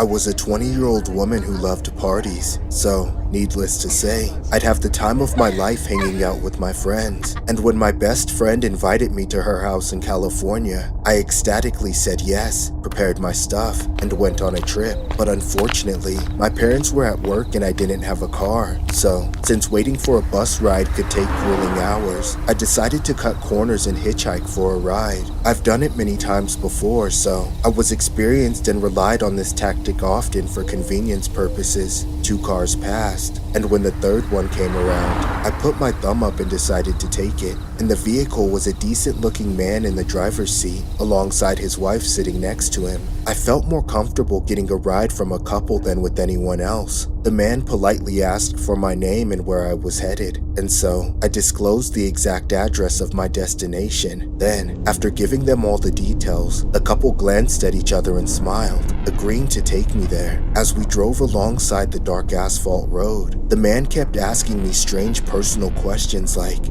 I was a 20-year-old woman who loved parties, so needless to say, I'd have the time of my life hanging out with my friends. And when my best friend invited me to her house in California, I ecstatically said yes, prepared my stuff, and went on a trip. But unfortunately, my parents were at work and I didn't have a car. So, since waiting for a bus ride could take grueling hours, I decided to cut corners and hitchhike for a ride. I've done it many times before, so I was experienced and relied on this tactic often for convenience purposes. 2 cars passed, and when the third one came around, I put my thumb up and decided to take it. In the vehicle was a decent-looking man in the driver's seat, alongside his wife sitting next to him. I felt more comfortable getting a ride from a couple than with anyone else. The man politely asked for my name and where I was headed, and so I disclosed the exact address of my destination. Then, after giving them all the details, the couple glanced at each other and smiled, agreeing to take me there. As we drove alongside the dark asphalt road, the man kept asking me strange personal questions like,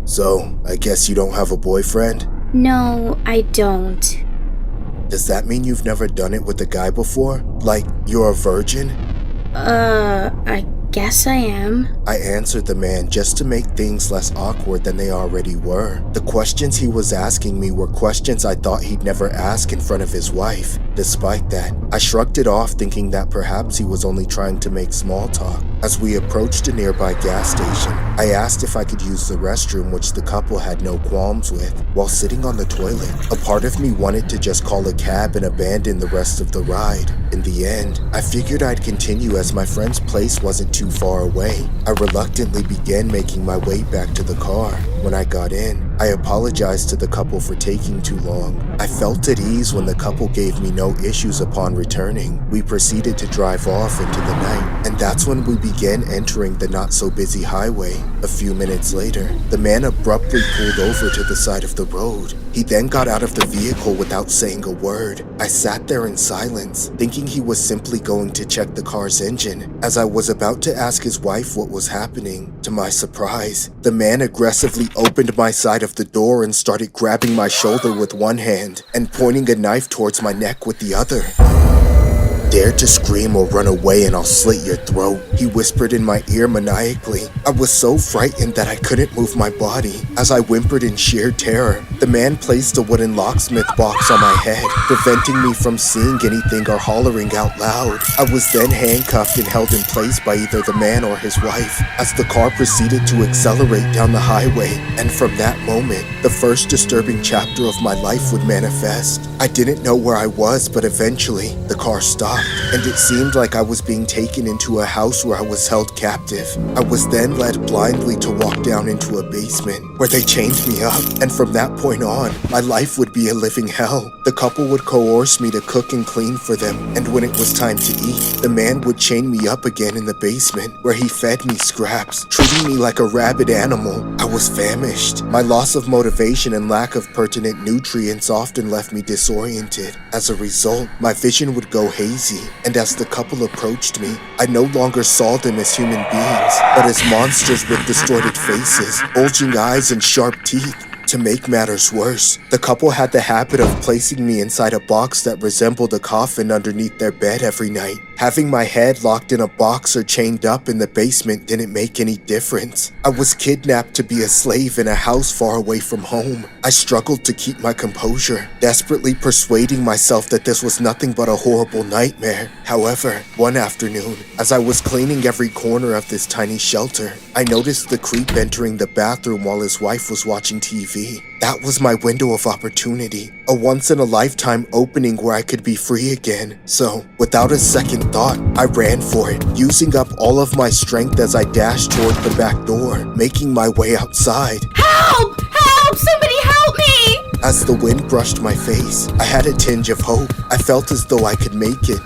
"So, I guess you don't have a boyfriend?" No, I don't. "Does that mean you've never done it with a guy before? Like, you're a virgin?" I guess I am. I answered the man just to make things less awkward than they already were. The questions he was asking me were questions I thought he'd never ask in front of his wife. Despite that, I shrugged it off, thinking that perhaps he was only trying to make small talk. As we approached a nearby gas station, I asked if I could use the restroom, which the couple had no qualms with. While sitting on the toilet, a part of me wanted to just call a cab and abandon the rest of the ride. In the end, I figured I'd continue as my friend's place wasn't too far away. I reluctantly began making my way back to the car. When I got in, I apologized to the couple for taking too long. I felt at ease when the couple gave me no issues upon returning. We proceeded to drive off into the night, and that's when we began entering the not-so-busy highway. A few minutes later, the man abruptly pulled over to the side of the road. He then got out of the vehicle without saying a word. I sat there in silence, thinking he was simply going to check the car's engine. As I was about to ask his wife what was happening, to my surprise, the man aggressively opened my side of the door and started grabbing my shoulder with one hand and pointing a knife towards my neck with the other. "Dare to scream or run away and I'll slit your throat," he whispered in my ear maniacally. I was so frightened that I couldn't move my body. As I whimpered in sheer terror, the man placed a wooden locksmith box on my head, preventing me from seeing anything or hollering out loud. I was then handcuffed and held in place by either the man or his wife as the car proceeded to accelerate down the highway. And from that moment, the first disturbing chapter of my life would manifest. I didn't know where I was, but eventually, the car stopped, and it seemed like I was being taken into a house where I was held captive. I was then led blindly to walk down into a basement where they chained me up, and from that point on, my life would be a living hell. The couple would coerce me to cook and clean for them, and when it was time to eat, the man would chain me up again in the basement where he fed me scraps, treating me like a rabid animal. I was famished. My loss of motivation and lack of pertinent nutrients often left me disoriented. As a result, my vision would go hazy, and as the couple approached me, I no longer saw them as human beings, but as monsters with distorted faces, bulging eyes, and sharp teeth. To make matters worse, the couple had the habit of placing me inside a box that resembled a coffin underneath their bed every night. Having my head locked in a box or chained up in the basement didn't make any difference. I was kidnapped to be a slave in a house far away from home. I struggled to keep my composure, desperately persuading myself that this was nothing but a horrible nightmare. However, one afternoon, as I was cleaning every corner of this tiny shelter, I noticed the creep entering the bathroom while his wife was watching TV. That was my window of opportunity, a once-in-a-lifetime opening where I could be free again. So, without a second thought, I ran for it, using up all of my strength as I dashed toward the back door, making my way outside. Help! Help! Somebody help me! As the wind brushed my face, I had a tinge of hope. I felt as though I could make it.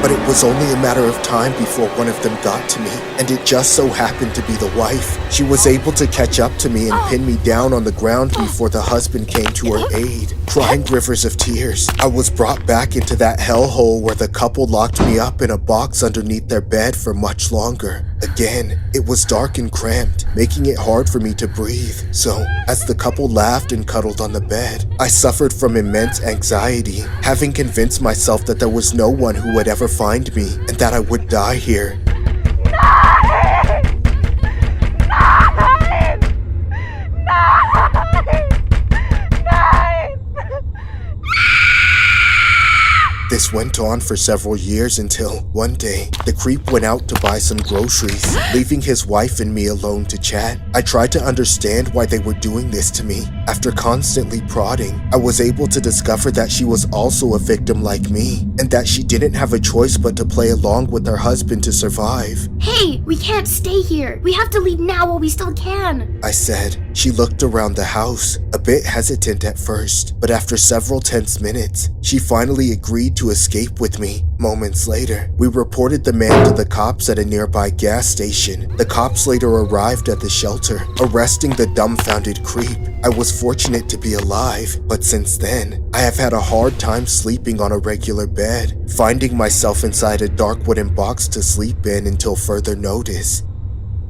But But it was only a matter of time before one of them got to me, and it just so happened to be the wife. She was able to catch up to me and pin me down on the ground before the husband came to her aid, crying rivers of tears. I was brought back into that hellhole where the couple locked me up in a box underneath their bed for much longer. Again, it was dark and cramped, making it hard for me to breathe. So, as the couple laughed and cuddled on the bed, I suffered from immense anxiety, having convinced myself that there was no one who would ever find me and that I would die here. This went on for several years until, one day, the creep went out to buy some groceries, leaving his wife and me alone to chat. I tried to understand why they were doing this to me. After constantly prodding, I was able to discover that she was also a victim like me, and that she didn't have a choice but to play along with her husband to survive. Hey, we can't stay here. We have to leave now while we still can. I said. She looked around the house, a bit hesitant at first, but after several tense minutes, she finally agreed to escape with me. Moments later, we reported the man to the cops at a nearby gas station. The cops later arrived at the shelter, arresting the dumbfounded creep. I was fortunate to be alive, but since then, I have had a hard time sleeping on a regular bed, finding myself inside a dark wooden box to sleep in until further notice.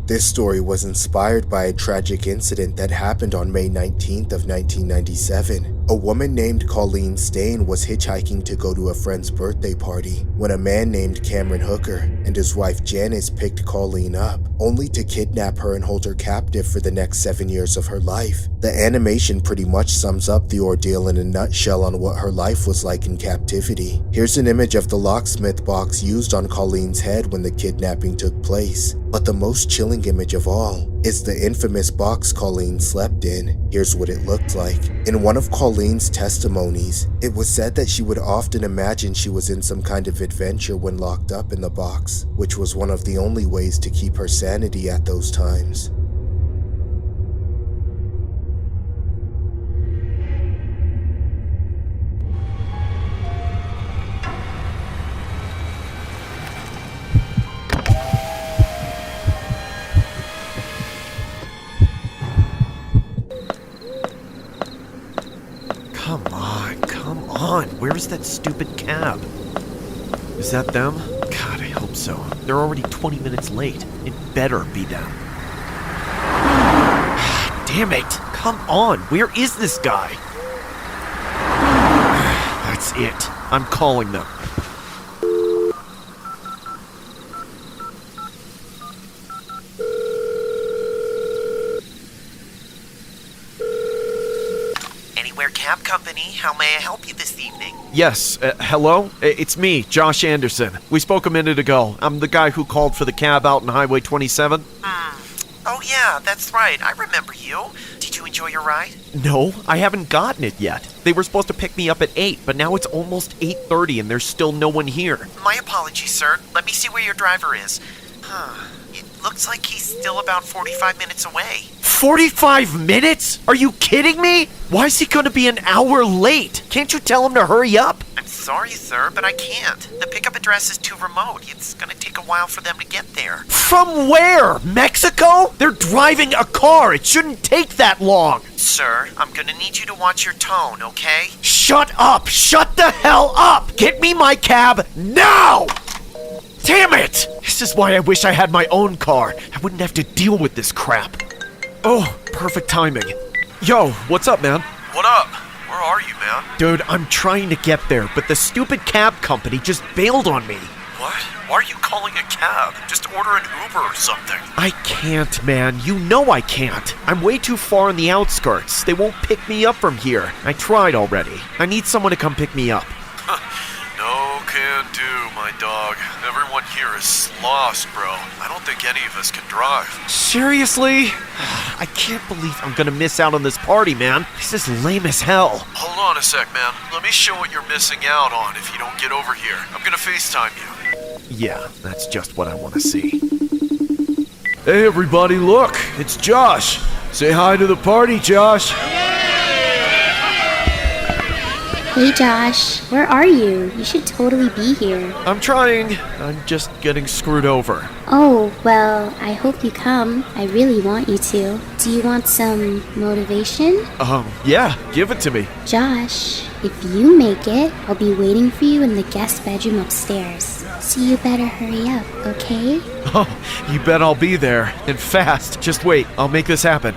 This story was inspired by a tragic incident that happened on May 19th of 1997. A woman named Colleen Stain was hitchhiking to go to a friend's birthday party when a man named Cameron Hooker and his wife Janice picked Colleen up, only to kidnap her and hold her captive for the next 7 years of her life. The animation pretty much sums up the ordeal in a nutshell on what her life was like in captivity. Here's an image of the locksmith box used on Colleen's head when the kidnapping took place. But the most chilling image of all is the infamous box Colleen slept in. Here's what it looked like. In one of Colleen's testimonies, it was said that she would often imagine she was in some kind of adventure when locked up in the box, which was one of the only ways to keep her sanity at those times. Come on, where's that stupid cab? Is that them? God, I hope so. They're already 20 minutes late. It better be them. Damn it! Come on, where is this guy? That's it. I'm calling them. Cab Company, how may I help you this evening? Yes, hello? It's me, Josh Anderson. We spoke a minute ago. I'm the guy who called for the cab out on Highway 27. Oh yeah, that's right. I remember you. Did you enjoy your ride? No, I haven't gotten it yet. They were supposed to pick me up at 8, but now it's almost 8:30 and there's still no one here. My apologies, sir. Let me see where your driver is. It looks like he's still about 45 minutes away. 45 minutes? Are you kidding me? Why is he going to be an hour late? Can't you tell him to hurry up? I'm sorry, sir, but I can't. The pickup address is too remote. It's going to take a while for them to get there. From where? Mexico? They're driving a car. It shouldn't take that long. Sir, I'm going to need you to watch your tone, okay? Shut up! Shut the hell up! Get me my cab now! Damn it! This is why I wish I had my own car. I wouldn't have to deal with this crap. Oh, perfect timing. Yo, what's up, man? What up? Where are you, man? Dude, I'm trying to get there, but the stupid cab company just bailed on me. What? Why are you calling a cab? Just order an Uber or something. I can't, man. You know I can't. I'm way too far on the outskirts. They won't pick me up from here. I tried already. I need someone to come pick me up. No can do, my dog. Everyone here is lost, bro. I don't think any of us can drive. Seriously? I can't believe I'm gonna miss out on this party, man. This is lame as hell. Hold on a sec, man. Let me show what you're missing out on if you don't get over here. I'm gonna FaceTime you. Yeah, that's just what I want to see. Hey everybody, look! It's Josh! Say hi to the party, Josh! Hey Josh, where are you? You should totally be here. I'm trying. I'm just getting screwed over. Oh, well, I hope you come. I really want you to. Do you want some motivation? Yeah, give it to me. Josh, if you make it, I'll be waiting for you in the guest bedroom upstairs. So you better hurry up, okay? Oh, you bet I'll be there. And fast. Just wait, I'll make this happen.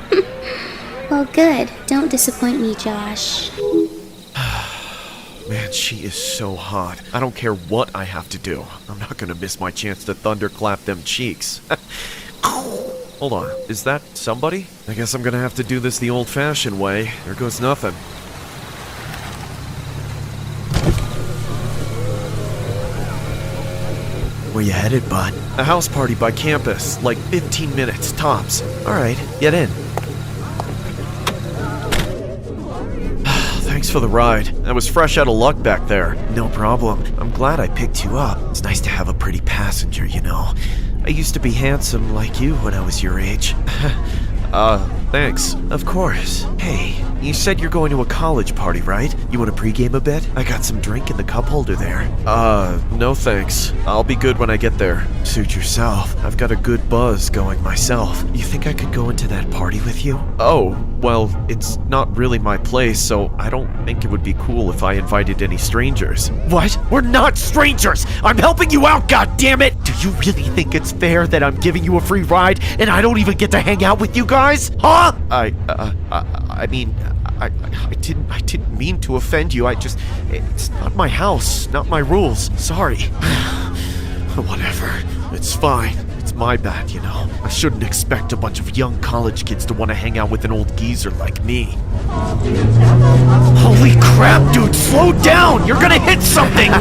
Well, good. Don't disappoint me, Josh. Man, she is so hot. I don't care what I have to do. I'm not gonna miss my chance to thunderclap them cheeks. Hold on, is that somebody? I guess I'm gonna have to do this the old-fashioned way. There goes nothing. Where you headed, bud? A house party by campus, like 15 minutes, tops. Alright, get in. Thanks for the ride. I was fresh out of luck back there. No problem. I'm glad I picked you up. It's nice to have a pretty passenger, you know. I used to be handsome like you when I was your age. Thanks. Of course. Hey, you said you're going to a college party, right? You want to pregame a bit? I got some drink in the cup holder there. No thanks. I'll be good when I get there. Suit yourself. I've got a good buzz going myself. You think I could go into that party with you? Oh, well, it's not really my place, so I don't think it would be cool if I invited any strangers. What? We're not strangers! I'm helping you out, goddammit! Do you really think it's fair that I'm giving you a free ride and I don't even get to hang out with you guys? Huh? I didn't mean to offend you. It's not my house, not my rules. Sorry. Whatever. It's fine. It's my bad, you know. I shouldn't expect a bunch of young college kids to want to hang out with an old geezer like me. Holy crap, dude, slow down! You're gonna hit something!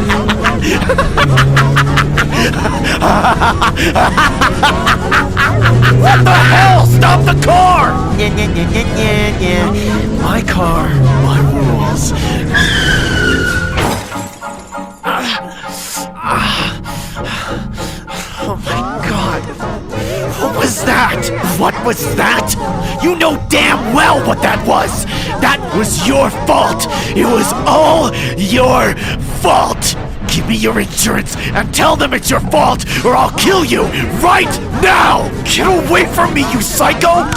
What the hell? Stop the car! My car, my rules. Oh my god. What was that? What was that? You know damn well what that was! That was your fault! It was all your fault! Give me your insurance and tell them it's your fault or I'll kill you right now! Get away from me, you psycho!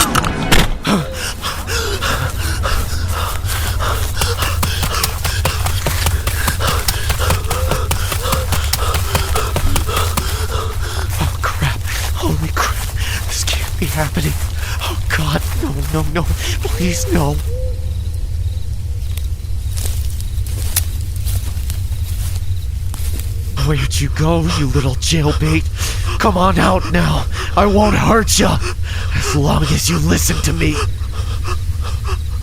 Oh crap, holy crap, this can't be happening. Oh god, no, please no. Where'd you go, you little jailbait? Come on out now. I won't hurt you. As long as you listen to me.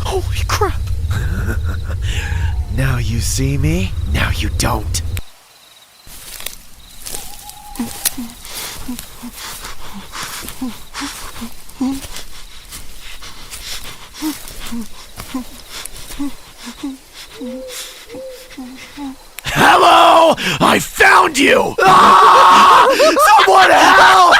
Holy crap. Now you see me, now you don't. Hello! I found you! Ah! Someone help!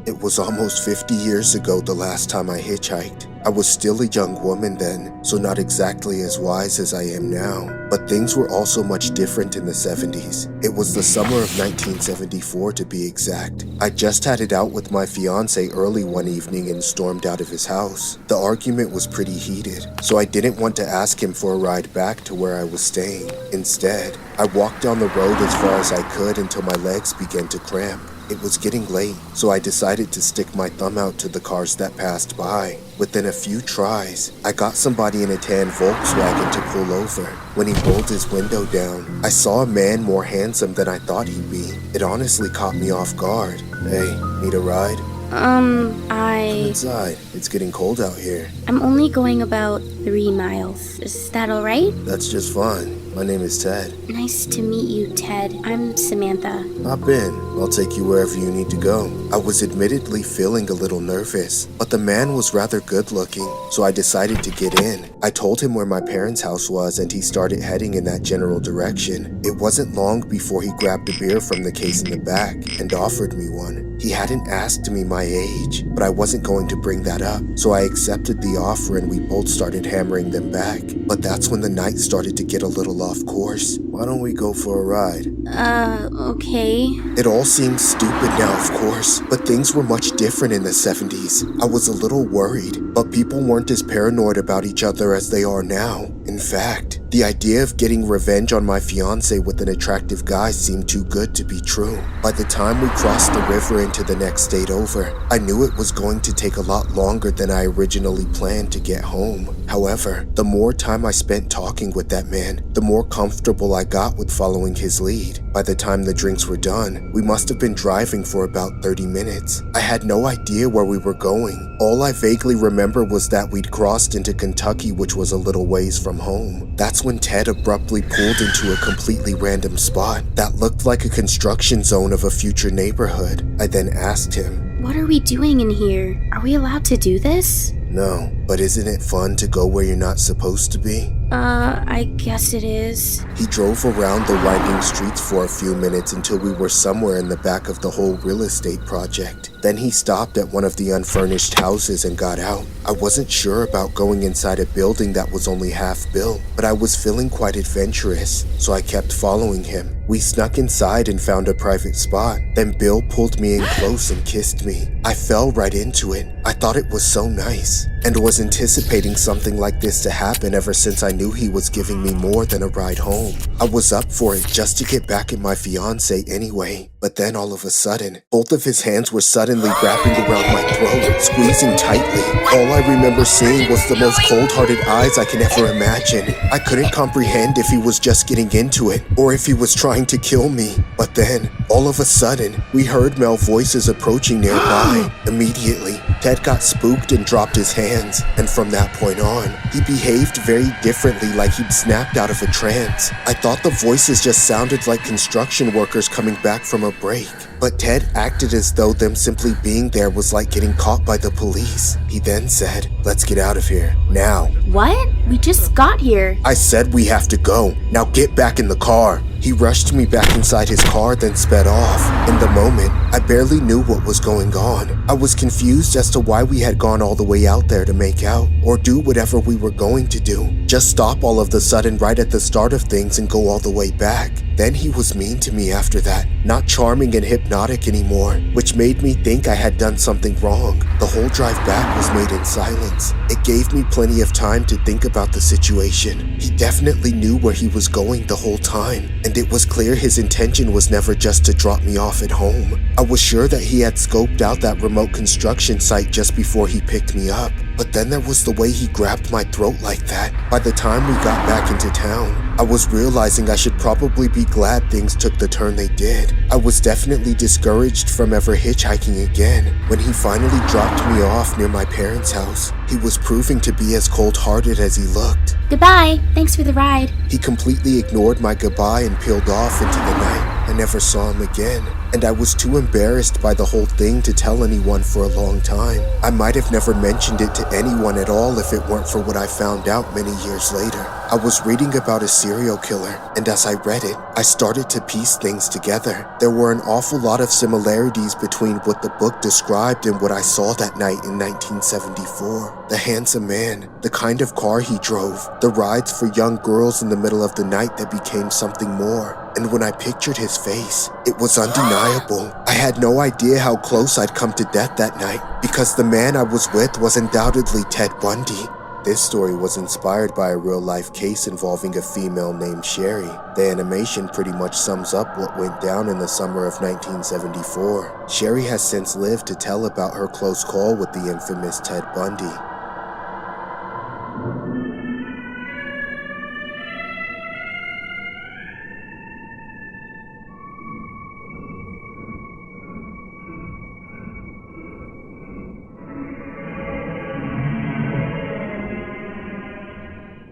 It was almost 50 years ago the last time I hitchhiked. I was still a young woman then, so not exactly as wise as I am now. But things were also much different in the 70s. It was the summer of 1974 to be exact. I just had it out with my fiance early one evening and stormed out of his house. The argument was pretty heated, so I didn't want to ask him for a ride back to where I was staying. Instead, I walked down the road as far as I could until my legs began to cramp. It was getting late, so I decided to stick my thumb out to the cars that passed by. Within a few tries, I got somebody in a tan Volkswagen to pull over. When he rolled his window down, I saw a man more handsome than I thought he'd be. It honestly caught me off guard. Hey, need a ride? Come inside. It's getting cold out here. I'm only going about 3 miles. Is that alright? That's just fine. My name is Ted. Nice to meet you, Ted. I'm Samantha. Hop in. I'll take you wherever you need to go. I was admittedly feeling a little nervous, but the man was rather good looking, so I decided to get in. I told him where my parents' house was and he started heading in that general direction. It wasn't long before he grabbed a beer from the case in the back and offered me one. He hadn't asked me my age, but I wasn't going to bring that up, so I accepted the offer and we both started hammering them back. But that's when the night started to get a little off course. Why don't we go for a ride? Okay. It all seems stupid now, of course, but things were much different in the 70s. I was a little worried, but people weren't as paranoid about each other as they are now. In fact, the idea of getting revenge on my fiancé with an attractive guy seemed too good to be true. By the time we crossed the river into the next state over, I knew it was going to take a lot longer than I originally planned to get home. However, the more time I spent talking with that man, the more comfortable I got with following his lead. By the time the drinks were done, we must have been driving for about 30 minutes. I had no idea where we were going. All I vaguely remember was that we'd crossed into Kentucky, which was a little ways from home. That's when Ted abruptly pulled into a completely random spot that looked like a construction zone of a future neighborhood. I then asked him, What are we doing in here? Are we allowed to do this? "No, but isn't it fun to go where you're not supposed to be?" I guess it is. He drove around the winding streets for a few minutes until we were somewhere in the back of the whole real estate project. Then he stopped at one of the unfurnished houses and got out. I wasn't sure about going inside a building that was only half built, but I was feeling quite adventurous, so I kept following him. We snuck inside and found a private spot. Then Bill pulled me in close and kissed me. I fell right into it. I thought it was so nice, and was anticipating something like this to happen ever since I knew he was giving me more than a ride home. I was up for it just to get back at my fiancé anyway. But then all of a sudden, both of his hands were suddenly wrapping around my throat, squeezing tightly. All I remember seeing was the most cold-hearted eyes I can ever imagine. I couldn't comprehend if he was just getting into it, or if he was trying to kill me. But then, all of a sudden, we heard male voices approaching nearby. Immediately, Ted got spooked and dropped his hands, and from that point on, he behaved very differently, like he'd snapped out of a trance. I thought the voices just sounded like construction workers coming back from a break, but Ted acted as though them simply being there was like getting caught by the police. He then said, "Let's get out of here, now." What? We just got here. I said we have to go. Now get back in the car. He rushed me back inside his car, then sped off. In the moment, I barely knew what was going on. I was confused as to why we had gone all the way out there to make out, or do whatever we were going to do. Just stop all of the sudden right at the start of things and go all the way back. Then he was mean to me after that, not charming and hypnotic anymore, which made me think I had done something wrong. The whole drive back was made in silence. It gave me plenty of time to think about the situation. He definitely knew where he was going the whole time, and it was clear his intention was never just to drop me off at home. I was sure that he had scoped out that remote construction site just before he picked me up. But then there was the way he grabbed my throat like that. By the time we got back into town, I was realizing I should probably be glad things took the turn they did. I was definitely discouraged from ever hitchhiking again. When he finally dropped me off near my parents' house, he was proving to be as cold-hearted as he looked. Goodbye. Thanks for the ride. He completely ignored my goodbye and peeled off into the night. I never saw him again, and I was too embarrassed by the whole thing to tell anyone for a long time. I might have never mentioned it to anyone at all if it weren't for what I found out many years later. I was reading about a serial killer, and as I read it, I started to piece things together. There were an awful lot of similarities between what the book described and what I saw that night in 1974. The handsome man, the kind of car he drove, the rides for young girls in the middle of the night that became something more. And when I pictured his face, it was undeniable. I had no idea how close I'd come to death that night, because the man I was with was undoubtedly Ted Bundy. This story was inspired by a real-life case involving a female named Sherry. The animation pretty much sums up what went down in the summer of 1974. Sherry has since lived to tell about her close call with the infamous Ted Bundy.